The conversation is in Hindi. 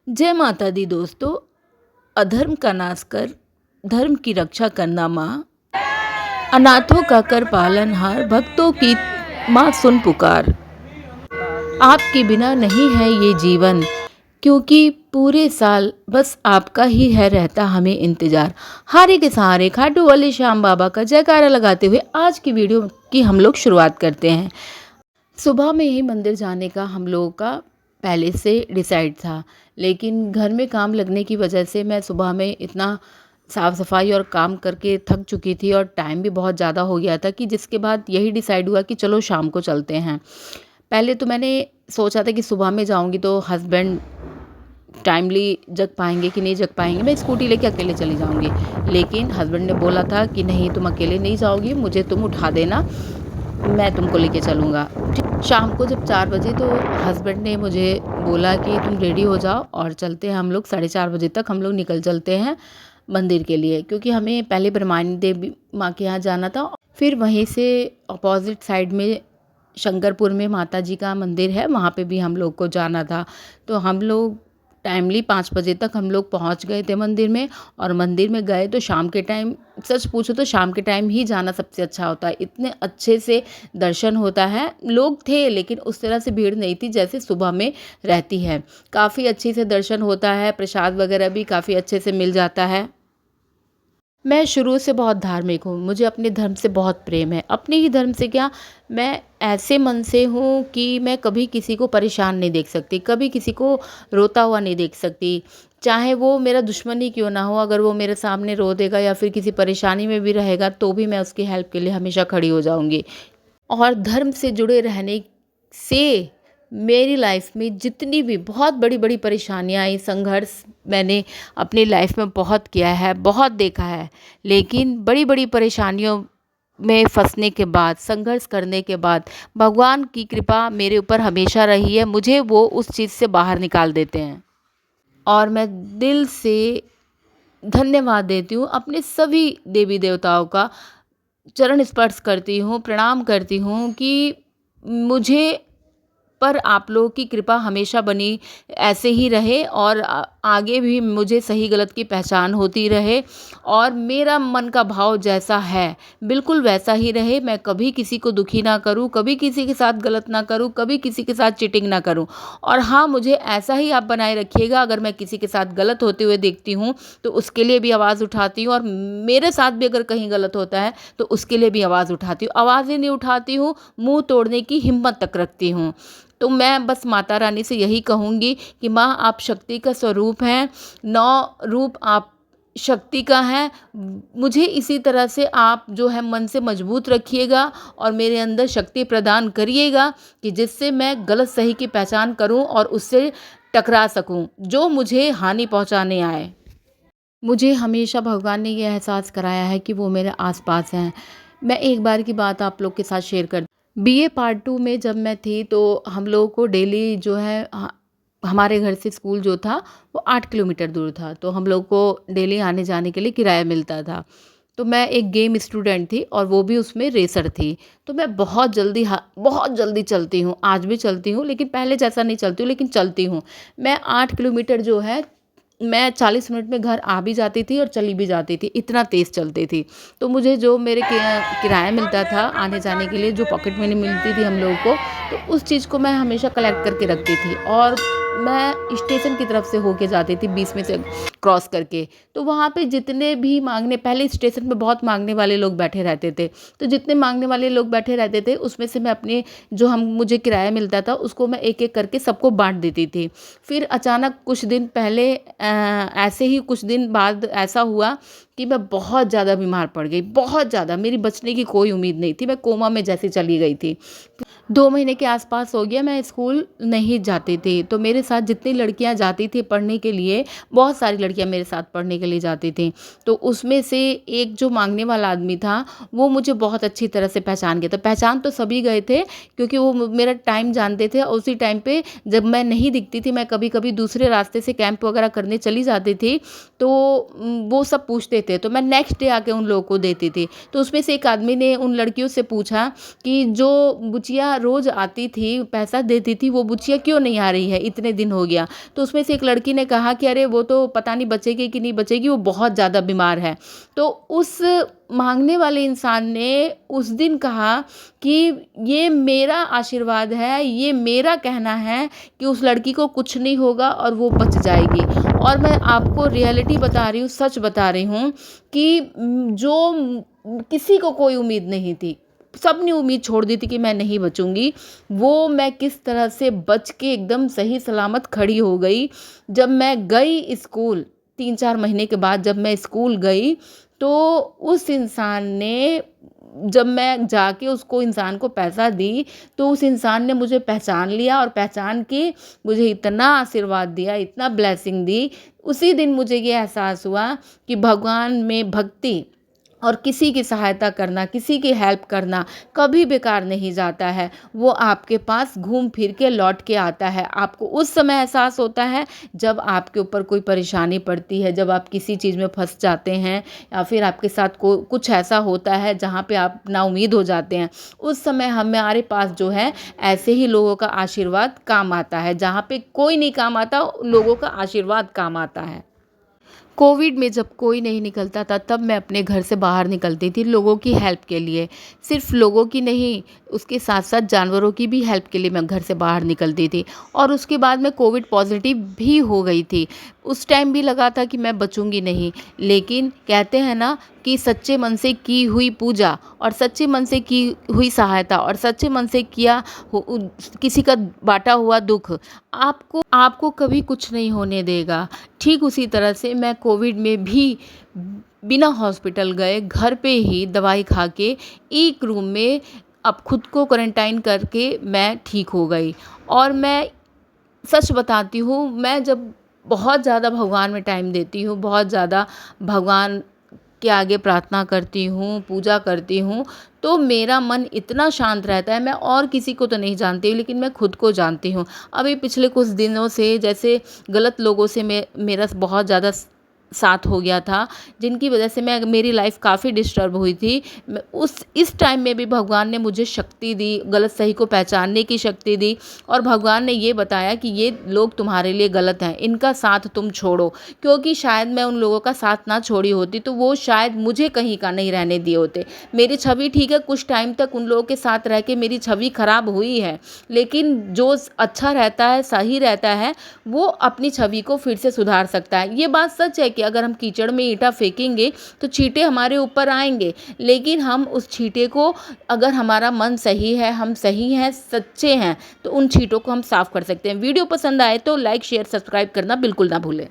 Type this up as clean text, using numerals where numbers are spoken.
जय माता दी दोस्तों। अधर्म का नाश कर धर्म की रक्षा करना माँ, अनाथों का कर पालनहार, भक्तों की माँ सुन पुकार। आपके बिना नहीं है ये जीवन, क्योंकि पूरे साल बस आपका ही है रहता हमें इंतजार। हारे के सहारे खाटू वाले श्याम बाबा का जयकारा लगाते हुए आज की वीडियो की हम लोग शुरुआत करते हैं। सुबह में ही मंदिर जाने का हम लोगों का पहले से डिसाइड था, लेकिन घर में काम लगने की वजह से मैं सुबह में इतना साफ़ सफाई और काम करके थक चुकी थी और टाइम भी बहुत ज़्यादा हो गया था कि जिसके बाद यही डिसाइड हुआ कि चलो शाम को चलते हैं। पहले तो मैंने सोचा था कि सुबह में जाऊंगी तो हस्बैंड टाइमली जग पाएंगे कि नहीं जग पाएंगे, मैं स्कूटी लेके अकेले चली जाऊंगी। लेकिन हस्बैंड ने बोला था कि नहीं, तुम अकेले नहीं जाओगी, मुझे तुम उठा देना, मैं तुमको लेके चलूँगा। शाम को जब 4 बजे तो हस्बैंड ने मुझे बोला कि तुम रेडी हो जाओ और चलते हैं हम लोग। 4:30 बजे तक हम लोग निकल चलते हैं मंदिर के लिए, क्योंकि हमें पहले ब्रह्मानी देवी माँ के यहाँ जाना था। फिर वहीं से अपोजिट साइड में शंकरपुर में माता जी का मंदिर है, वहाँ पे भी हम लोग को जाना था। तो हम लोग टाइमली 5 बजे तक हम लोग पहुँच गए थे मंदिर में। और मंदिर में गए तो शाम के टाइम, सच पूछो तो शाम के टाइम ही जाना सबसे अच्छा होता है। इतने अच्छे से दर्शन होता है, लोग थे लेकिन उस तरह से भीड़ नहीं थी जैसे सुबह में रहती है। काफ़ी अच्छे से दर्शन होता है, प्रसाद वगैरह भी काफ़ी अच्छे से मिल जाता है। मैं शुरू से बहुत धार्मिक हूँ, मुझे अपने धर्म से बहुत प्रेम है। अपने ही धर्म से क्या, मैं ऐसे मन से हूँ कि मैं कभी किसी को परेशान नहीं देख सकती, कभी किसी को रोता हुआ नहीं देख सकती। चाहे वो मेरा दुश्मन ही क्यों ना हो, अगर वो मेरे सामने रो देगा या फिर किसी परेशानी में भी रहेगा तो भी मैं उसकी हेल्प के लिए हमेशा खड़ी हो जाऊँगी। और धर्म से जुड़े रहने से मेरी लाइफ में जितनी भी बहुत बड़ी बड़ी परेशानियाँ आई, संघर्ष मैंने अपनी लाइफ में बहुत किया है, बहुत देखा है। लेकिन बड़ी बड़ी परेशानियों में फंसने के बाद, संघर्ष करने के बाद भगवान की कृपा मेरे ऊपर हमेशा रही है, मुझे वो उस चीज़ से बाहर निकाल देते हैं। और मैं दिल से धन्यवाद देती हूँ अपने सभी देवी देवताओं का, चरण स्पर्श करती हूँ, प्रणाम करती हूँ कि मुझे पर आप लोगों की कृपा हमेशा बनी ऐसे ही रहे और आगे भी मुझे सही गलत की पहचान होती रहे। और मेरा मन का भाव जैसा है बिल्कुल वैसा ही रहे। मैं कभी किसी को दुखी ना करूं, कभी किसी के साथ गलत ना करूं, कभी किसी के साथ चीटिंग ना करूं। और हाँ, मुझे ऐसा ही आप बनाए रखिएगा। अगर मैं किसी के साथ गलत होते हुए देखती हूँ तो उसके लिए भी आवाज़ उठाती हूँ, और मेरे साथ भी अगर कहीं गलत होता है तो उसके लिए भी आवाज़ उठाती हूँ। आवाज़ें नहीं उठाती हूँ, मुंह तोड़ने की हिम्मत तक रखती हूँ। तो मैं बस माता रानी से यही कहूँगी कि माँ, आप शक्ति का स्वरूप हैं, 9 रूप आप शक्ति का है। मुझे इसी तरह से आप जो है मन से मजबूत रखिएगा और मेरे अंदर शक्ति प्रदान करिएगा कि जिससे मैं गलत सही की पहचान करूं और उससे टकरा सकूं जो मुझे हानि पहुंचाने आए। मुझे हमेशा भगवान ने ये एहसास कराया है कि वो मेरे आसपास हैं। मैं एक बार की बात आप लोग के साथ शेयर कर, बीए पार्ट 2 में जब मैं थी तो हम लोगों को डेली जो है हमारे घर से स्कूल जो था वो 8 किलोमीटर दूर था, तो हम लोग को डेली आने जाने के लिए किराया मिलता था। तो मैं एक गेम स्टूडेंट थी और वो भी उसमें रेसर थी। तो मैं बहुत जल्दी चलती हूँ, आज भी चलती हूँ, लेकिन पहले जैसा नहीं चलती हूँ, लेकिन चलती हूँ। मैं 8 किलोमीटर जो है मैं 40 मिनट में घर आ भी जाती थी और चली भी जाती थी, इतना तेज़ चलती थी। तो मुझे जो मेरे किराया मिलता था आने जाने के लिए, जो पॉकेट मनी मिलती थी हम लोगों को, तो उस चीज़ को मैं हमेशा कलेक्ट करके रखती थी। और मैं स्टेशन की तरफ से होके जाती थी, बीच में से क्रॉस करके। तो वहाँ पे जितने भी मांगने, पहले स्टेशन पे बहुत मांगने वाले लोग बैठे रहते थे, तो जितने मांगने वाले लोग बैठे रहते थे उसमें से मैं अपने जो हम मुझे किराया मिलता था उसको मैं एक एक करके सबको बांट देती थी। फिर अचानक कुछ दिन पहले ऐसे ही कुछ दिन बाद ऐसा हुआ कि मैं बहुत ज़्यादा बीमार पड़ गई, बहुत ज़्यादा, मेरी बचने की कोई उम्मीद नहीं थी, मैं कोमा में जैसे चली गई थी। 2 महीने के आसपास हो गया मैं स्कूल नहीं जाती थी। तो मेरे साथ जितनी लड़कियां जाती थी पढ़ने के लिए, बहुत सारी लड़कियां मेरे साथ पढ़ने के लिए जाती थी। तो उसमें से एक जो मांगने वाला आदमी था वो मुझे बहुत अच्छी तरह से पहचान गया था। पहचान तो सभी गए थे क्योंकि वो मेरा टाइम जानते थे, और उसी टाइम पे जब मैं नहीं दिखती थी, मैं कभी कभी दूसरे रास्ते से कैंप वगैरह करने चली जाती थी, तो वो सब पूछते थे, तो मैं नेक्स्ट डे आके उन लोगों को देती थी। तो उसमें से एक आदमी ने उन लड़कियों से पूछा कि जो बुचिया रोज़ आती थी पैसा देती थी, वो बुचिया क्यों नहीं आ रही है, इतने दिन हो गया। तो उसमें से एक लड़की ने कहा कि अरे वो तो पता नहीं बचेगी कि नहीं बचेगी, वो बहुत ज़्यादा बीमार है। तो उस मांगने वाले इंसान ने उस दिन कहा कि ये मेरा आशीर्वाद है, ये मेरा कहना है कि उस लड़की को कुछ नहीं होगा और वो बच जाएगी। और मैं आपको रियलिटी बता रही हूँ, सच बता रही हूँ कि किसी को कोई उम्मीद नहीं थी, सब ने उम्मीद छोड़ दी थी कि मैं नहीं बचूंगी, वो मैं किस तरह से बच के एकदम सही सलामत खड़ी हो गई। जब मैं गई स्कूल 3-4 महीने के बाद जब मैं स्कूल गई, तो उस इंसान ने, जब मैं जाके उसको इंसान को पैसा दी, तो उस इंसान ने मुझे पहचान लिया और पहचान के मुझे इतना आशीर्वाद दिया, इतना ब्लेसिंग दी। उसी दिन मुझे ये एहसास हुआ कि भगवान में भक्ति और किसी की सहायता करना, किसी की हेल्प करना कभी बेकार नहीं जाता है। वो आपके पास घूम फिर के लौट के आता है। आपको उस समय एहसास होता है जब आपके ऊपर कोई परेशानी पड़ती है, जब आप किसी चीज़ में फंस जाते हैं, या फिर आपके साथ कुछ ऐसा होता है जहाँ पे आप नाउम्मीद हो जाते हैं। उस समय हमारे पास जो है ऐसे ही लोगों का आशीर्वाद काम आता है। जहाँ पे कोई नहीं काम आता, लोगों का आशीर्वाद काम आता है। कोविड में जब कोई नहीं निकलता था, तब मैं अपने घर से बाहर निकलती थी लोगों की हेल्प के लिए। सिर्फ लोगों की नहीं, उसके साथ साथ जानवरों की भी हेल्प के लिए मैं घर से बाहर निकलती थी। और उसके बाद मैं कोविड पॉजिटिव भी हो गई थी। उस टाइम भी लगा था कि मैं बचूंगी नहीं, लेकिन कहते हैं ना कि सच्चे मन से की हुई पूजा और सच्चे मन से की हुई सहायता और सच्चे मन से किसी का बांटा हुआ दुख आपको आपको कभी कुछ नहीं होने देगा। ठीक उसी तरह से मैं कोविड में भी बिना हॉस्पिटल गए घर पे ही दवाई खा के एक रूम में अब खुद को क्वारंटाइन करके मैं ठीक हो गई। और मैं सच बताती हूँ, मैं जब बहुत ज़्यादा भगवान में टाइम देती हूँ, बहुत ज़्यादा भगवान के आगे प्रार्थना करती हूँ, पूजा करती हूँ, तो मेरा मन इतना शांत रहता है। मैं और किसी को तो नहीं जानती हूँ, लेकिन मैं खुद को जानती हूँ। अभी पिछले कुछ दिनों से जैसे गलत लोगों से मेरा बहुत ज़्यादा साथ हो गया था, जिनकी वजह से मेरी लाइफ काफ़ी डिस्टर्ब हुई थी। इस टाइम में भी भगवान ने मुझे शक्ति दी, गलत सही को पहचानने की शक्ति दी, और भगवान ने ये बताया कि ये लोग तुम्हारे लिए गलत हैं, इनका साथ तुम छोड़ो। क्योंकि शायद मैं उन लोगों का साथ ना छोड़ी होती तो वो शायद मुझे कहीं का नहीं रहने दिए होते। मेरी छवि ठीक है, कुछ टाइम तक उन लोगों के साथ रह के मेरी छवि खराब हुई है, लेकिन जो अच्छा रहता है, सही रहता है, वो अपनी छवि को फिर से सुधार सकता है। ये बात सच है कि अगर हम कीचड़ में ईंटा फेंकेंगे तो छींटे हमारे ऊपर आएंगे, लेकिन हम उस छींटे को, अगर हमारा मन सही है, हम सही हैं, सच्चे हैं, तो उन छींटों को हम साफ कर सकते हैं। वीडियो पसंद आए तो लाइक शेयर सब्सक्राइब करना बिल्कुल ना भूलें।